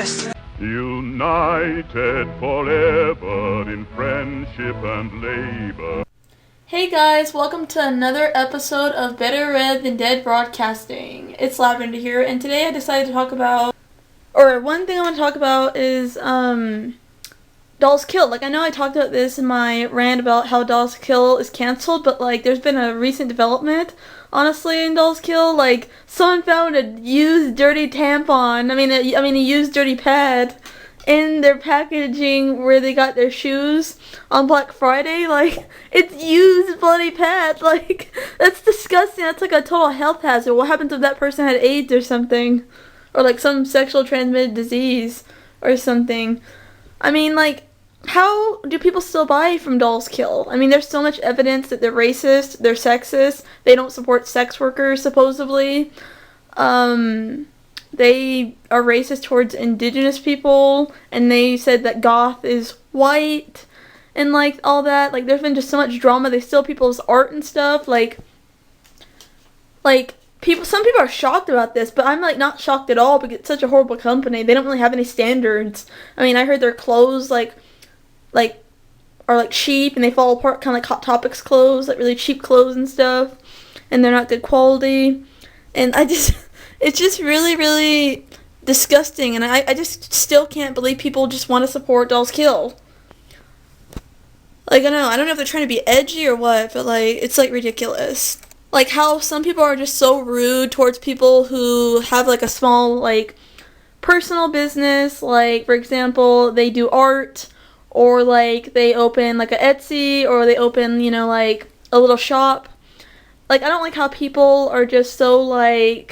West. United forever in friendship and labor. Hey guys, welcome to another episode of Better Read Than Dead Broadcasting. It's Lavender here, and today I decided to talk about, one thing I want to talk about is, Dolls Kill. I know I talked about this in my rant about how Dolls Kill is canceled, but, there's been a recent development, honestly, in Dolls Kill. Someone found a used dirty tampon, a used dirty pad in their packaging where they got their shoes on Black Friday. It's used bloody pad. That's disgusting. That's a total health hazard. What happens if that person had AIDS or something? Or, some sexual transmitted disease or something? How do people still buy from Dolls Kill? There's so much evidence that they're racist, they're sexist, they don't support sex workers, supposedly. They are racist towards indigenous people, and they said that goth is white, and, all that. There's been just so much drama. They steal people's art and stuff, some people are shocked about this, but I'm, not shocked at all, because it's such a horrible company. They don't really have any standards. I heard their clothes, are cheap, and they fall apart, kind of like Hot Topics clothes, really cheap clothes and stuff, and they're not good quality, and it's just really, really disgusting, and I just still can't believe people just want to support Dolls Kill. I don't know if they're trying to be edgy or what, but, it's, ridiculous. How some people are just so rude towards people who have, a small, personal business, for example, they do art, or, they open, a Etsy, or they open, a little shop. I don't like how people are just so, I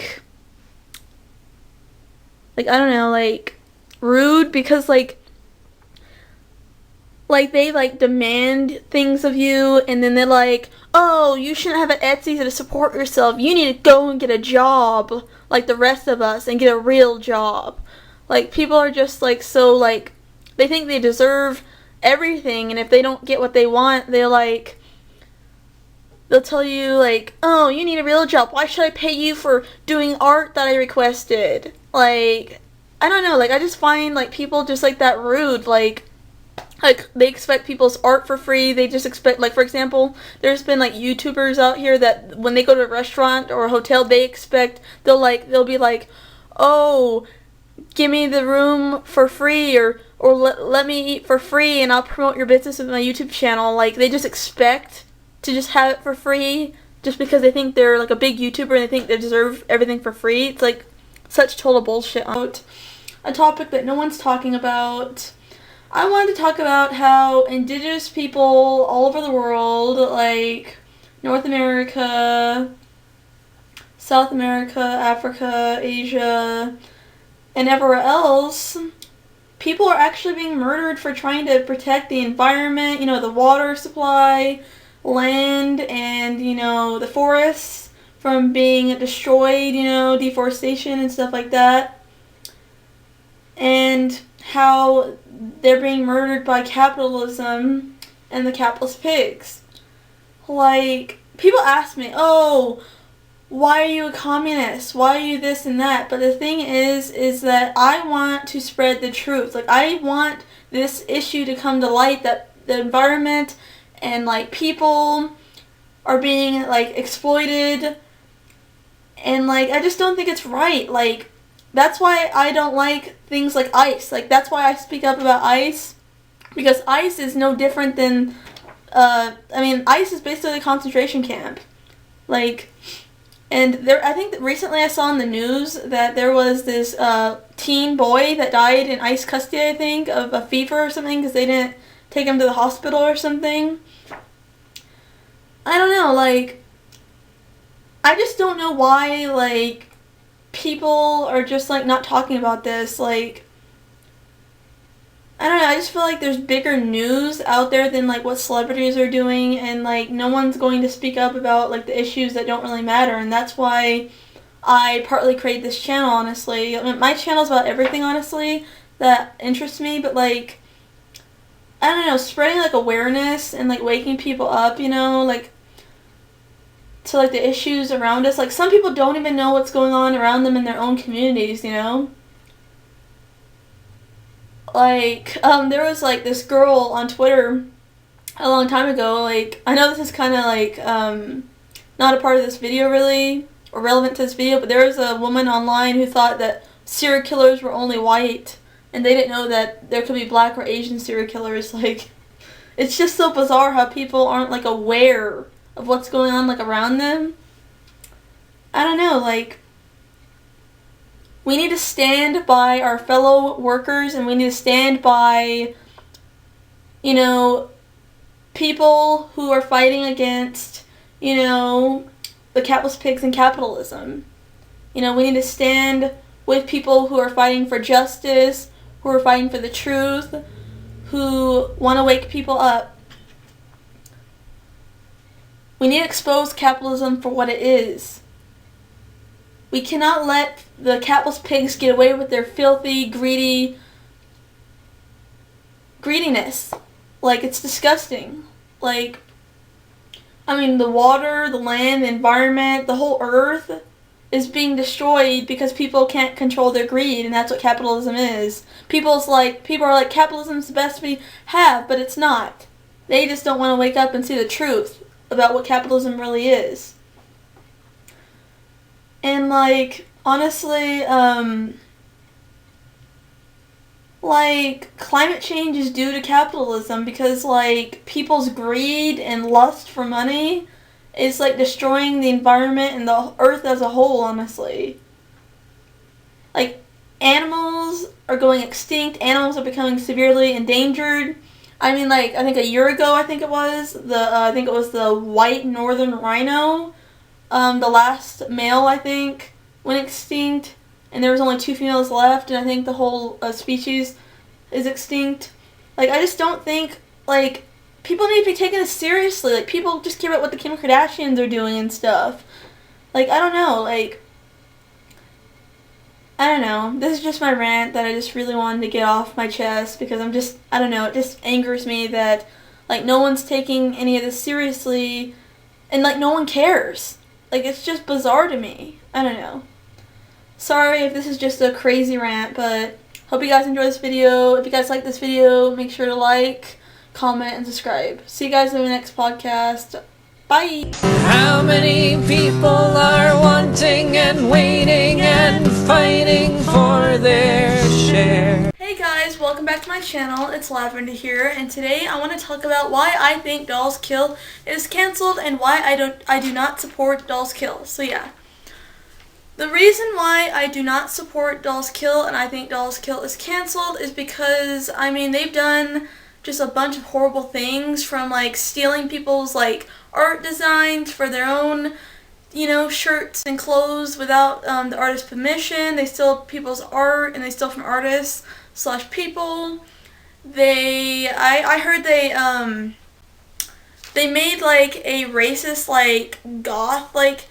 don't know, rude, because, they, demand things of you, and then they're oh, you shouldn't have an Etsy to support yourself. You need to go and get a job, like the rest of us, and get a real job. People are just, so, they think they deserve everything, and if they don't get what they want, they'll tell you, oh, you need a real job. Why should I pay you for doing art that I requested? I don't know, I just find, people just, that rude, they expect people's art for free. They just expect, for example, there's been, YouTubers out here that when they go to a restaurant or a hotel, they'll be oh, give me the room for free, or let me eat for free, and I'll promote your business with my YouTube channel. They just expect to just have it for free just because they think they're, a big YouTuber and they think they deserve everything for free. It's, such total bullshit. A topic that no one's talking about. I wanted to talk about how indigenous people all over the world, North America, South America, Africa, Asia, and everywhere else, people are actually being murdered for trying to protect the environment, the water supply, land, and, the forests from being destroyed, deforestation and stuff like that. And how they're being murdered by capitalism and the capitalist pigs. People ask me, oh, why are you a communist? Why are you this and that? But the thing is that I want to spread the truth. I want this issue to come to light, that the environment and, people are being, exploited. And, I just don't think it's right. That's why I don't like things like ICE. That's why I speak up about ICE. Because ICE is no different than, ICE is basically a concentration camp. And I think that recently I saw in the news that there was this teen boy that died in ICE custody, I think, of a fever or something, because they didn't take him to the hospital or something. I don't know, I just don't know why, people are just, not talking about this. I don't know, I just feel like there's bigger news out there than, what celebrities are doing, and, no one's going to speak up about, the issues that don't really matter, and that's why I partly created this channel, honestly. My channel's about everything, honestly, that interests me, but, I don't know, spreading, awareness and, waking people up, to, the issues around us. Some people don't even know what's going on around them in their own communities, Like, there was, like, this girl on Twitter a long time ago. Like, I know this is kind of, like, not a part of this video, really, or relevant to this video, but there was a woman online who thought that serial killers were only white, and they didn't know that there could be black or Asian serial killers. Like, it's just so bizarre how people aren't, like, aware of what's going on, like, around them. I don't know, like, we need to stand by our fellow workers, and we need to stand by, you know, people who are fighting against, you know, the capitalist pigs and capitalism. You know, we need to stand with people who are fighting for justice, who are fighting for the truth, who want to wake people up. We need to expose capitalism for what it is. We cannot let the capitalist pigs get away with their filthy, greediness. Like, it's disgusting. Like, I mean, the water, the land, the environment, the whole earth is being destroyed because people can't control their greed, and that's what capitalism is. People are like, capitalism's the best we have, but it's not. They just don't want to wake up and see the truth about what capitalism really is. And, like, honestly, like, climate change is due to capitalism because, like, people's greed and lust for money is, like, destroying the environment and the earth as a whole, honestly. Like, animals are going extinct. Animals are becoming severely endangered. I mean, like, I think a year ago, I think it was the white northern rhino. The last male, I think, went extinct, and there was only 2 females left, and I think the whole species is extinct. Like, I just don't think, like, people need to be taken this seriously. Like, people just care about what the Kim Kardashians are doing and stuff. Like, I don't know, like, I don't know. This is just my rant that I just really wanted to get off my chest because I don't know, it just angers me that, like, no one's taking any of this seriously, and, like, no one cares. Like, it's just bizarre to me. I don't know. Sorry if this is just a crazy rant, but hope you guys enjoy this video. If you guys like this video, make sure to like, comment, and subscribe. See you guys in the next podcast. Bye! How many people are wanting and waiting and fighting for their share? Hey guys, welcome back to my channel. It's Lavender here, and today I want to talk about why I think Dolls Kill is canceled and why I do not support Dolls Kill. So yeah. The reason why I do not support Dolls Kill and I think Dolls Kill is canceled is because, I mean, they've done just a bunch of horrible things, from, like, stealing people's, like, art designs for their own, you know, shirts and clothes without the artist's permission. They steal people's art, and they steal from artists / people. I heard they made, like, a racist, like, goth, like,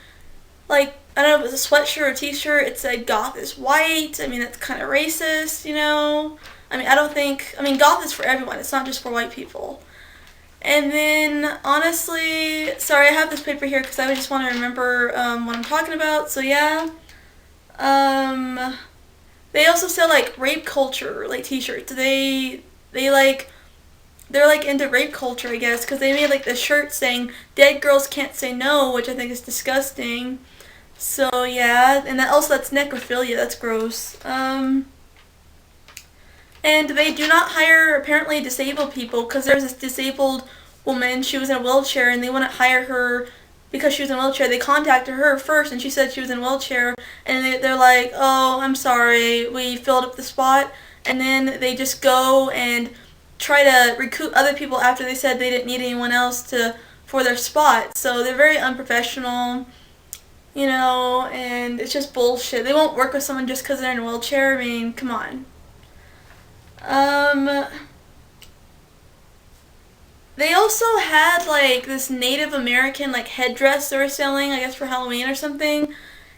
I don't know if it was a sweatshirt or a t-shirt, it said goth is white. I mean, that's kind of racist, you know? I mean, goth is for everyone, it's not just for white people. And then, honestly, sorry, I have this paper here because I just want to remember what I'm talking about, so yeah. They also sell, like, rape culture, like, t-shirts. They're, like, into rape culture, I guess, because they made, like, this shirt saying, "Dead girls can't say no," which I think is disgusting. So, yeah, and that's necrophilia, that's gross. And they do not hire, apparently, disabled people, because there's this disabled woman, she was in a wheelchair, and they wouldn't hire her because she was in a wheelchair. They contacted her first, and she said she was in a wheelchair, and they're like, "Oh, I'm sorry, we filled up the spot," and then they just go and try to recruit other people after they said they didn't need anyone else for their spot. So they're very unprofessional, you know, and it's just bullshit. They won't work with someone just because they're in a wheelchair. I mean, come on. They also had, like, this Native American, like, headdress they were selling, I guess for Halloween or something,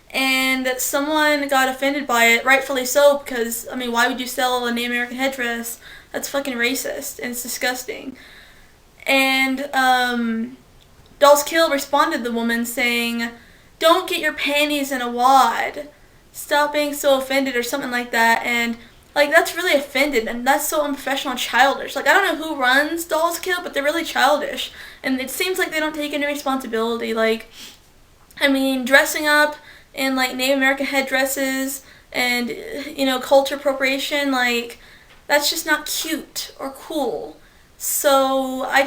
and someone got offended by it, rightfully so, because, I mean, why would you sell a Native American headdress? That's fucking racist, and it's disgusting. And, Dolls Kill responded to the woman saying, "Don't get your panties in a wad. Stop being so offended," or something like that, and, Like, that's really offended, and that's so unprofessional and childish. Like, I don't know who runs Dolls Kill, but they're really childish. And it seems like they don't take any responsibility. Like, I mean, dressing up in, like, Native American headdresses and, you know, culture appropriation, like, that's just not cute or cool. So, I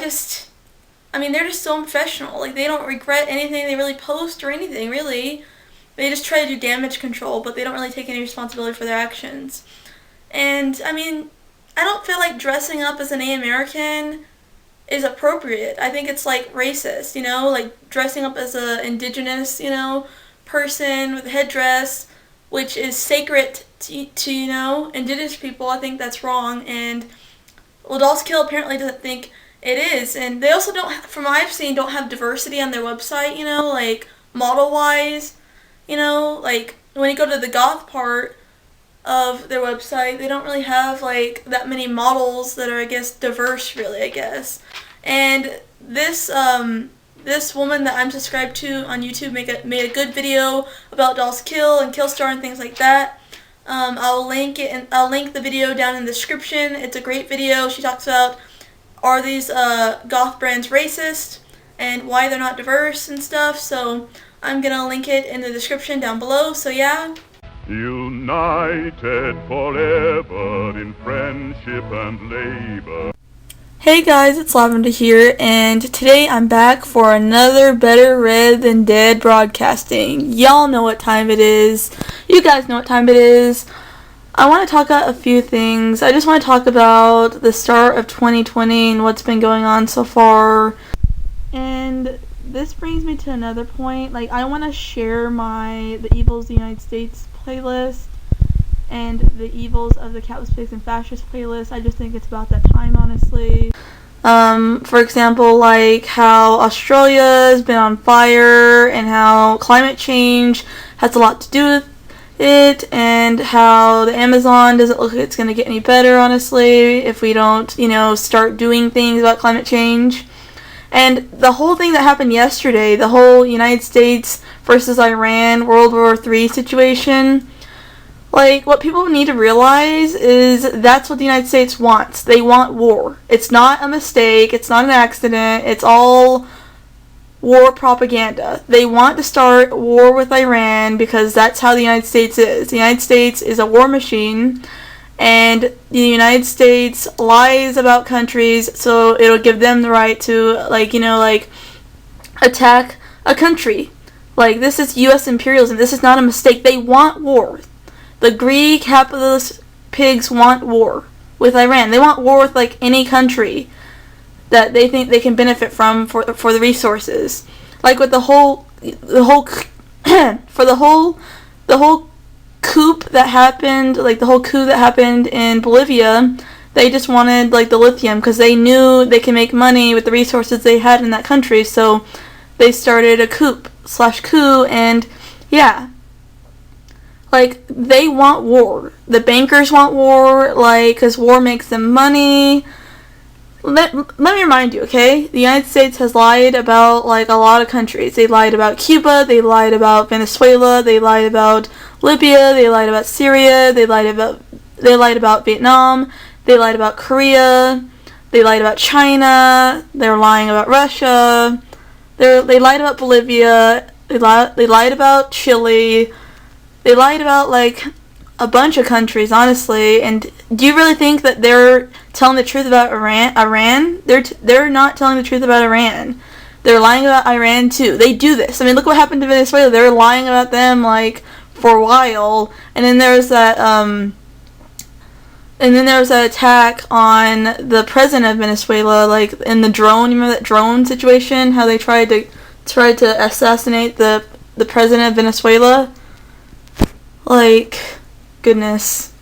mean, they're just so unprofessional. Like, they don't regret anything they really post or anything, really. They just try to do damage control, but they don't really take any responsibility for their actions. And, I mean, I don't feel like dressing up as a Native American is appropriate. I think it's, like, racist, you know? Like, dressing up as a indigenous, you know, person with a headdress, which is sacred to, you know, indigenous people. I think that's wrong. And, well, Dolls Kill apparently doesn't think it is. And they also don't, from what I've seen, don't have diversity on their website, you know, like, model-wise. You know, like, when you go to the goth part of their website, they don't really have, like, that many models that are, I guess, diverse, really, I guess. And this woman that I'm subscribed to on YouTube made a good video about Dolls Kill and Killstar and things like that. I'll link it, and I'll link the video down in the description. It's a great video. She talks about, are these goth brands racist and why they're not diverse and stuff. So I'm gonna link it in the description down below. So yeah. United forever in friendship and labor. Hey guys, it's Lavender here, and today I'm back for another Better Read Than Dead broadcasting. Y'all know what time it is. You guys know what time it is. I want to talk about a few things. I just want to talk about the start of 2020 and what's been going on so far. And this brings me to another point. Like, I want to share the Evils of the United States playlist and the Evils of the Capitalist and Fascist playlist. I just think it's about that time, honestly. For example, like how Australia has been on fire and how climate change has a lot to do with it, and how the Amazon doesn't look like it's going to get any better, honestly, if we don't, you know, start doing things about climate change. And the whole thing that happened yesterday, the whole United States versus Iran World War III situation, like, what people need to realize is that's what the United States wants. They want war. It's not a mistake. It's not an accident. It's all war propaganda. They want to start war with Iran because that's how the United States is. The United States is a war machine, and the United States lies about countries so it'll give them the right to, like, you know, like, attack a country. Like, this is U.S. imperialism. This is not a mistake. They want war. The greedy capitalist pigs want war with Iran. They want war with, like, any country that they think they can benefit from for the resources. Like with the whole coup that happened, like the whole coup that happened in Bolivia, they just wanted, like, the lithium because they knew they can make money with the resources they had in that country. So they started a coup, and yeah. Like, they want war. The bankers want war, like, because war makes them money. Let me remind you, okay? The United States has lied about, like, a lot of countries. They lied about Cuba, they lied about Venezuela, they lied about Libya, they lied about Syria, they lied about Vietnam, they lied about Korea, they lied about China, they're lying about Russia, they lied about Bolivia, they lied about Chile, they lied about, like, a bunch of countries, honestly. And do you really think that they're telling the truth about Iran? They're not telling the truth about Iran. They're lying about Iran too. They do this. I mean, look what happened to Venezuela. They were lying about them, like, for a while. And then there was that attack on the president of Venezuela, like, in the drone. You remember that drone situation? How they tried to assassinate the president of Venezuela? Like, goodness.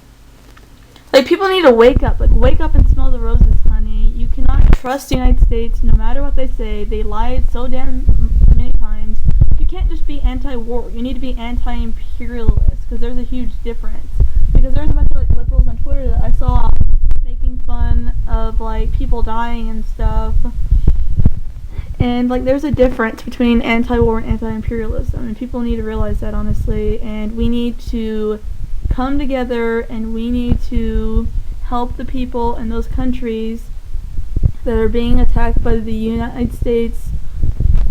Like, people need to wake up. Like, wake up and smell the roses, honey. You cannot trust the United States no matter what they say. They lied so damn many times. You can't just be anti-war. You need to be anti-imperialist, because there's a huge difference. Because there's a bunch of, like, liberals on Twitter that I saw making fun of, like, people dying and stuff. And, like, there's a difference between anti-war and anti-imperialism, and people need to realize that, honestly, and we need to come together and we need to help the people in those countries that are being attacked by the United States.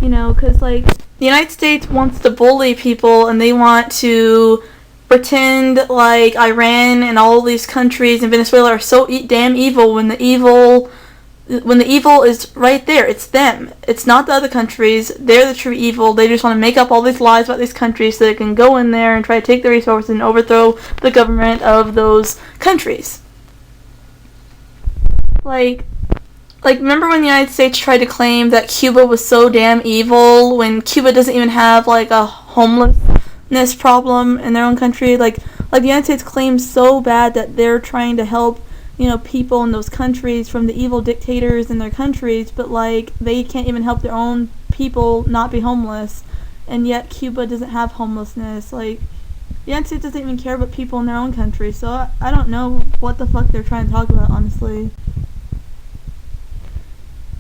You know, because, like, the United States wants to bully people and they want to pretend like Iran and all these countries and Venezuela are so damn evil when the evil is right there. It's them. It's not the other countries. They're the true evil. They just want to make up all these lies about these countries so they can go in there and try to take the resources and overthrow the government of those countries. Like, remember when the United States tried to claim that Cuba was so damn evil when Cuba doesn't even have, like, a homelessness problem in their own country? Like the United States claims so bad that they're trying to help, you know, people in those countries from the evil dictators in their countries, but, like, they can't even help their own people not be homeless, and yet Cuba doesn't have homelessness. Like, the United States doesn't even care about people in their own country, so I don't know what the fuck they're trying to talk about, honestly.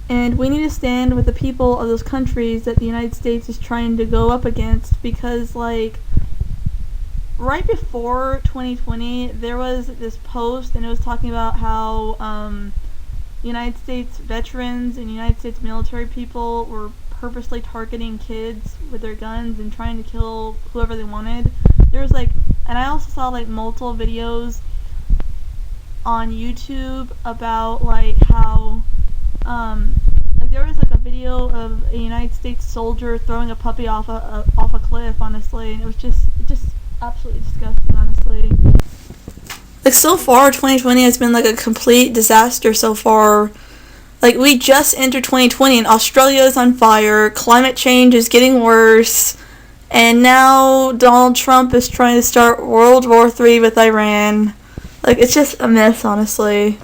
And we need to stand with the people of those countries that the United States is trying to go up against, because, like, right before 2020, there was this post, and it was talking about how United States veterans and United States military people were purposely targeting kids with their guns and trying to kill whoever they wanted. There was, like, and I also saw, like, multiple videos on YouTube about, like, how like, there was, like, a video of a United States soldier throwing a puppy off a cliff, honestly, and it was just absolutely disgusting, honestly. Like, so far, 2020 has been, like, a complete disaster so far. Like, we just entered 2020 and Australia is on fire, climate change is getting worse, and now Donald Trump is trying to start World War III with Iran. Like, it's just a mess, honestly.